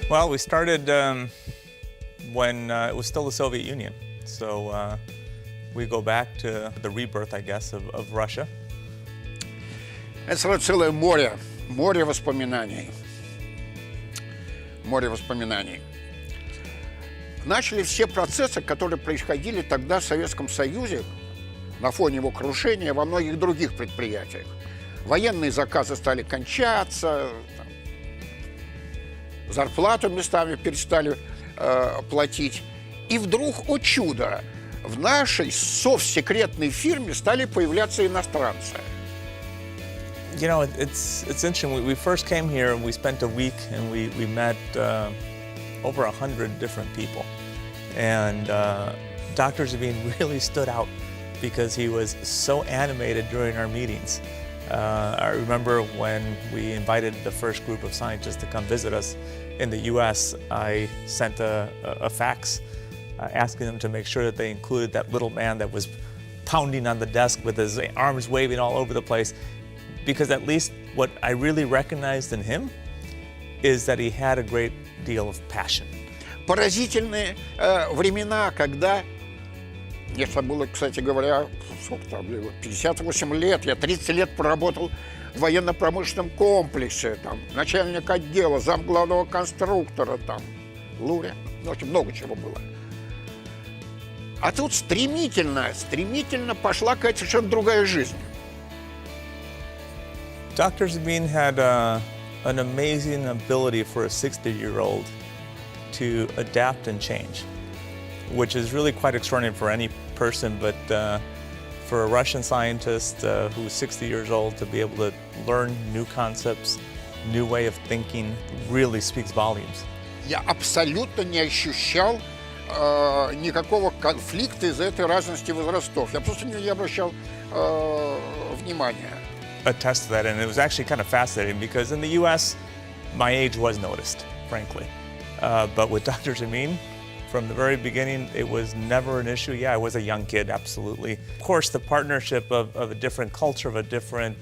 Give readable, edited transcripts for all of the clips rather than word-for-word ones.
Well, we started when it was still the Soviet Union. So we go back to the rebirth, I guess, of Russia. Это целое море воспоминаний. Море воспоминаний. Начали все процессы, которые происходили тогда в Советском Союзе, на фоне его крушения, во многих других предприятиях. Военные заказы стали кончаться, зарплату местами перестали платить. И вдруг, о чудо, в нашей совсекретной фирме стали появляться иностранцы. You know, it's interesting. We first came here and we spent a week and we met over 100 different people. And Dr. Zabin really stood out because he was so animated during our meetings. I remember when we invited the first group of scientists to come visit us in the US, I sent a fax asking them to make sure that they included that little man that was pounding on the desk with his arms waving all over the place. Because at least what I really recognized in him is that he had a great deal of passion. Поразительные времена, когда, мне было, кстати говоря, 58 лет, я 30 лет проработал в военно-промышленном комплексе, там, начальник отдела, замглавного конструктора, там, Луря, в общем, много чего было. А тут стремительно пошла какая-то совершенно другая жизнь. Dr. Zabin had an amazing ability for a 60-year-old to adapt and change, which is really quite extraordinary for any person, but for a Russian scientist who's 60 years old to be able to learn new concepts, new way of thinking, really speaks volumes. Я абсолютно не ощущал никакого конфликта из-за этой разности возрастов. Я просто не обращал внимания. Attest to that, and it was actually kind of fascinating because in the U.S., my age was noticed, frankly. But with Dr. Zabin, from the very beginning, it was never an issue. Yeah, I was a young kid, absolutely. Of course, the partnership of a different culture, of a different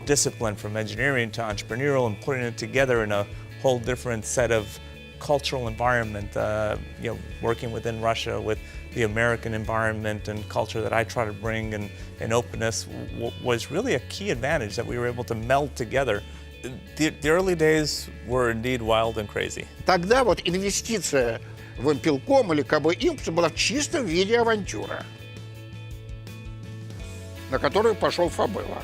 discipline from engineering to entrepreneurial and putting it together in a whole different set of cultural environment, you know, working within Russia with the American environment and culture that I try to bring and openness was really a key advantage that we were able to meld together. The early days were indeed wild and crazy. Тогда вот инвестиция в VimpelCom или КБ Импульс была в чистом виде авантюра, на которую пошел Фабелла.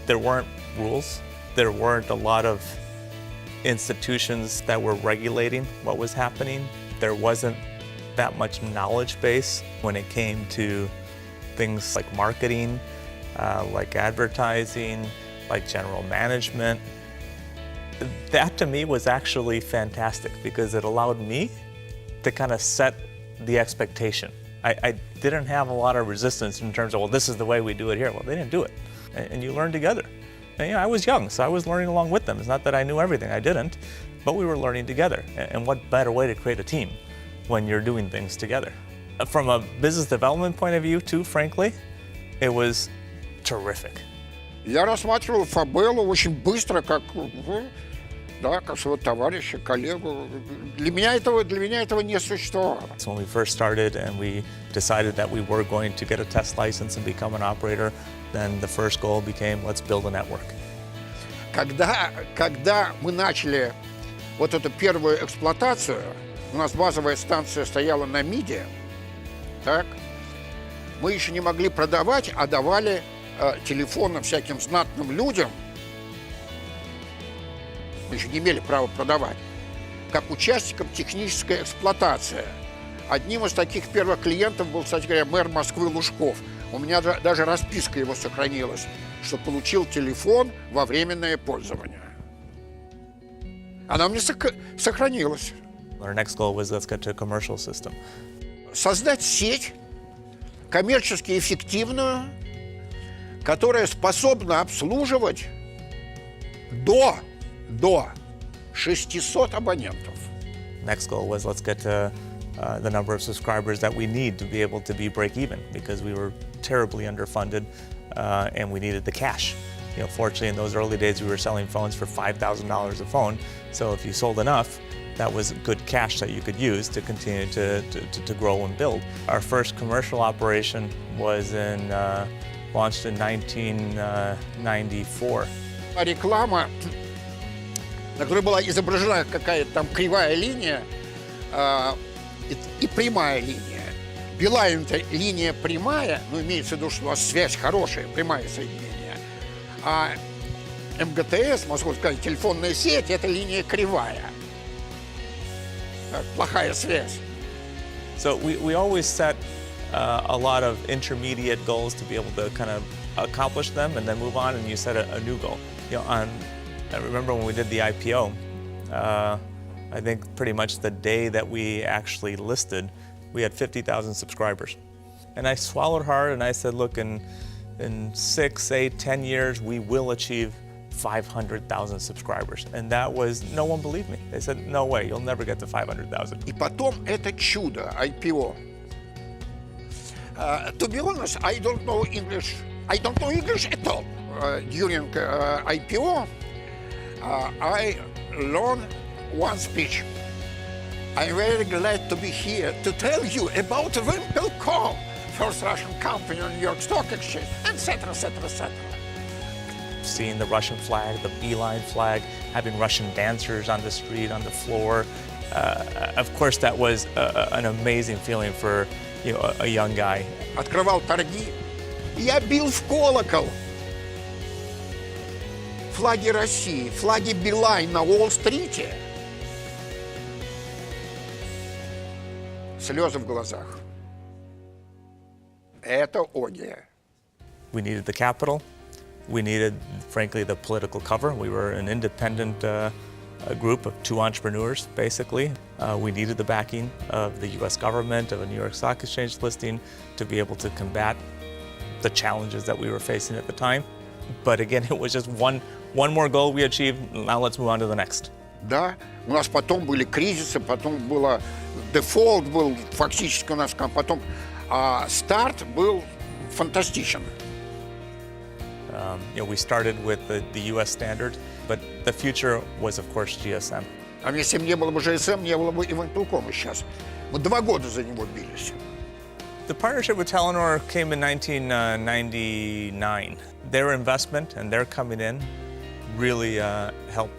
There weren't rules. There weren't a lot of institutions that were regulating what was happening. There wasn't that much knowledge base when it came to things like marketing, like advertising, like general management. That to me was actually fantastic because it allowed me to kind of set the expectation. I didn't have a lot of resistance in terms of, well, this is the way we do it here. Well, they didn't do it. And you learn together. And, you know, I was young, so I was learning along with them. It's not that I knew everything, I didn't, but we were learning together. And what better way to create a team when you're doing things together? From a business development point of view, too, frankly, it was terrific. Я рассматривал Фабеллу очень быстро, как, да, как своего товарища, коллегу. Для меня этого не существовало. So when we first started and we decided that we were going to get a test license and become an operator, then the first goal became, let's build a network. Когда мы начали вот эту первую эксплуатацию, у нас базовая станция стояла на МИДе, так, мы еще не могли продавать, а давали телефоны всяким знатным людям, мы еще не имели права продавать, как участникам технической эксплуатации. Одним из таких первых клиентов был, кстати говоря, мэр Москвы Лужков. У меня даже расписка его сохранилась, что получил телефон во временное пользование. Она у меня сохранилась. Our next goal was, let's get to a commercial system. Создать сеть коммерчески эффективную, которая способна обслуживать до 600 абонентов. Next goal was, let's get to the number of subscribers that we need to be able to be break even because we were terribly underfunded and we needed the cash Fortunately, in those early days, we were selling phones for $5,000 a phone. So if you sold enough, that was good cash that you could use to continue to grow and build. Our first commercial operation was launched in 1994. Реклама, на которой была изображена какая-то там кривая линия и прямая линия. Билайн — это линия прямая, но имеется в виду, что у вас связь хорошая, прямое соединение. А МГТС, московская телефонная сеть, это линия кривая. Плохая связь. So we always set a lot of intermediate goals to be able to kind of accomplish them and then move on, and you set a new goal. I remember when we did the IPO, I think pretty much the day that we actually listed, we had 50,000 subscribers. And I swallowed hard and I said, look, in 6, 8, 10 years, we will achieve 500,000 subscribers. And that was, no one believed me. They said, no way, you'll never get to 500,000. И потом это чудо, IPO. To be honest, I don't know English at all. During IPO, I learned one speech. I'm very glad to be here to tell you about VimpelCom, first Russian company on New York Stock Exchange, etc., etc., etc. Seeing the Russian flag, the beeline flag, having Russian dancers on the street, on the floor. Of course, that was an amazing feeling for a young guy. Открывал торги. Я бил в колокол. Флаги России, флаги Билайн на Уолл-стрите. Слезы в глазах. Это оргия. We needed the capital. We needed, frankly, the political cover. We were an independent a group of 2 entrepreneurs, basically. We needed the backing of the US government, of a New York Stock Exchange listing to be able to combat the challenges that we were facing at the time. But again, it was just one more goal we achieved. Now let's move on to the next. Да, у нас потом были кризисы, потом было дефолт, был фактически у нас потом, а старт был фантастичен. We started with the US standard, but the future was, of course, GSM. А если бы не было бы GSM, не было бы и VimpelCom сейчас. Мы 2 года за него бились. The partnership with Telenor came in 1999. Their investment and their coming in really helped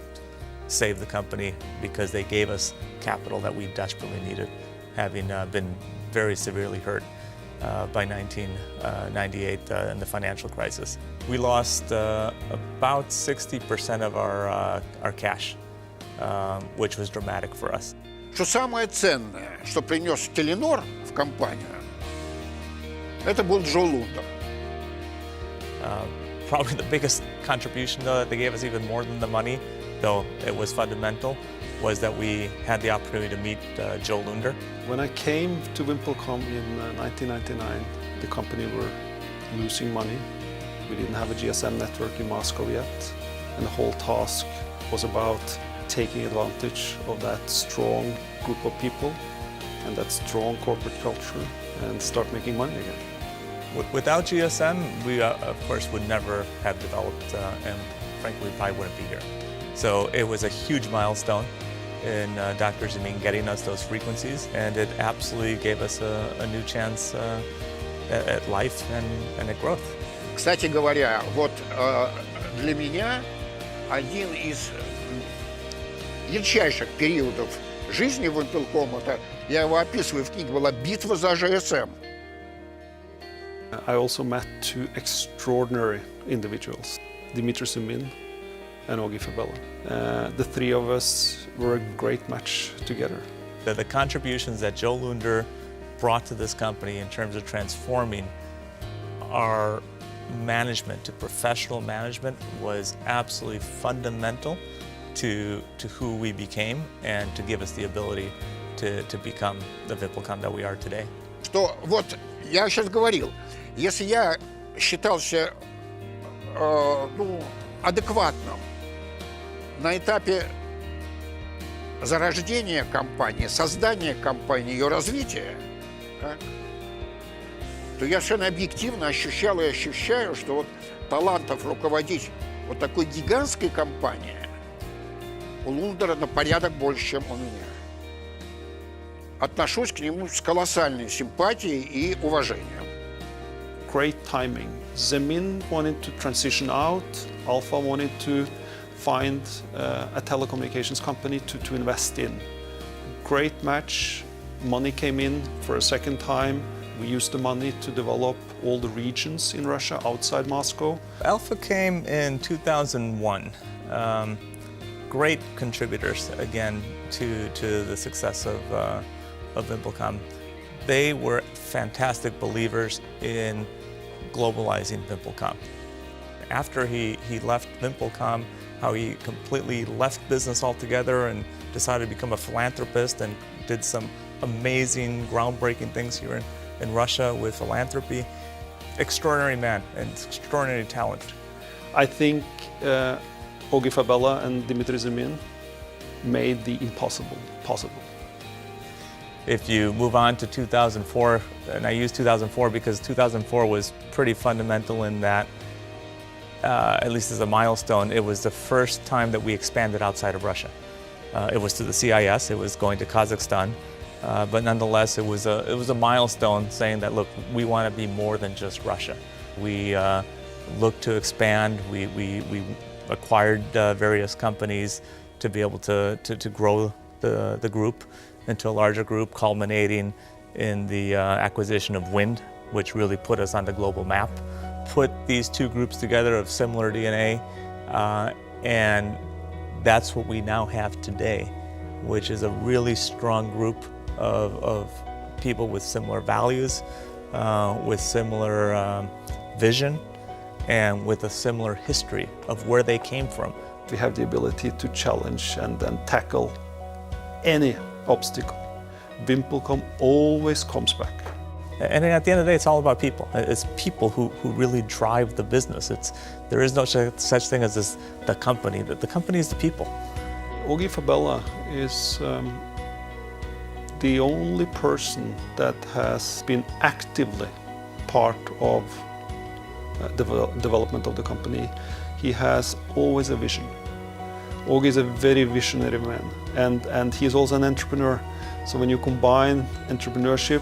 save the company because they gave us capital that we desperately needed, having been very severely hurt by 1998 in the financial crisis. We lost about 60% of our cash, which was dramatic for us. Что самое ценное, что принес Теленор в компанию, это был Джо Лундер. Probably the biggest contribution, though, that they gave us even more than the money, though it was fundamental, was that we had the opportunity to meet Joe Lunder. When I came to VimpelCom in 1999, the company were losing money. We didn't have a GSM network in Moscow yet, and the whole task was about taking advantage of that strong group of people and that strong corporate culture and start making money again. Without GSM, we of course would never have developed, and frankly, we probably wouldn't be here. So it was a huge milestone in Dr. Zemin getting us those frequencies, and it absolutely gave us a new chance at life and at growth. Кстати говоря, вот для меня один из ярчайших периодов жизни VimpelCom, это, я его описываю в книге, была битва за GSM. I also met 2 extraordinary individuals, Dmitry Zemin and Augie Fabella. The 3 of us were a great match together. The contributions that Joe Lunder brought to this company in terms of transforming our management to professional management was absolutely fundamental to who we became and to give us the ability to become the VimpelCom that we are today. Что вот я сейчас говорил, если я считался адекватным на этапе зарождения компании, создания компании, ее развития, так, то я совершенно объективно ощущал и ощущаю, что вот талантов руководить вот такой гигантской компании у Лундера на порядок больше, чем у меня. Отношусь к нему с колоссальной симпатией и уважением. Great timing. Zemin wanted to transition out. Alpha wanted to find a telecommunications company to invest in. Great match. Money came in for a second time. We used the money to develop all the regions in Russia outside Moscow. Alpha came in 2001. Great contributors again to the success of VimpelCom. They were fantastic believers in globalizing VimpelCom. After he left VimpelCom, how he completely left business altogether and decided to become a philanthropist and did some amazing, groundbreaking things here in Russia with philanthropy. Extraordinary man and extraordinary talent. I think Ogi Fabella and Dmitry Zemin made the impossible possible. If you move on to 2004, and I use 2004 because 2004 was pretty fundamental in that, at least as a milestone, it was the first time that we expanded outside of Russia. It was to the CIS, it was going to Kazakhstan, but nonetheless it was a milestone saying that, look, we want to be more than just Russia. We looked to expand, we acquired various companies to be able to grow the group into a larger group, culminating in the acquisition of Wind, which really put us on the global map. Put these two groups together of similar DNA, and that's what we now have today, which is a really strong group of people with similar values, with similar vision, and with a similar history of where they came from. We have the ability to challenge and then tackle any obstacle. VimpelCom always comes back. And at the end of the day, it's all about people. It's people who really drive the business. There is no such thing as the company. The company is the people. Ogi Fabella is the only person that has been actively part of the development of the company. He has always a vision. Ogi is a very visionary man, and he is also an entrepreneur. So when you combine entrepreneurship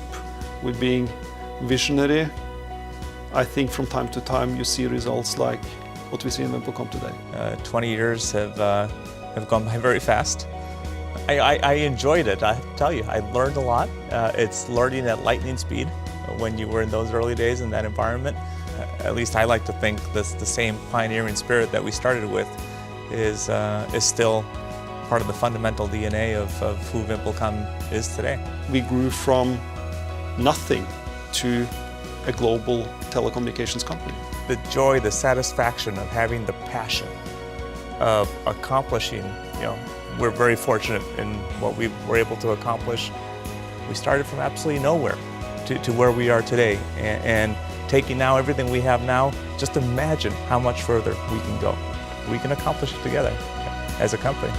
with being visionary, I think from time to time you see results like what we see in VimpelCom today. 20 years have gone by very fast. I enjoyed it, I tell you. I learned a lot. It's learning at lightning speed when you were in those early days in that environment. At least I like to think the same pioneering spirit that we started with is still part of the fundamental DNA of who VimpelCom is today. We grew from nothing to a global telecommunications company. The joy, the satisfaction of having the passion of accomplishing, we're very fortunate in what we were able to accomplish. We started from absolutely nowhere to where we are today, and taking now everything we have now, just imagine how much further we can go. We can accomplish it together as a company.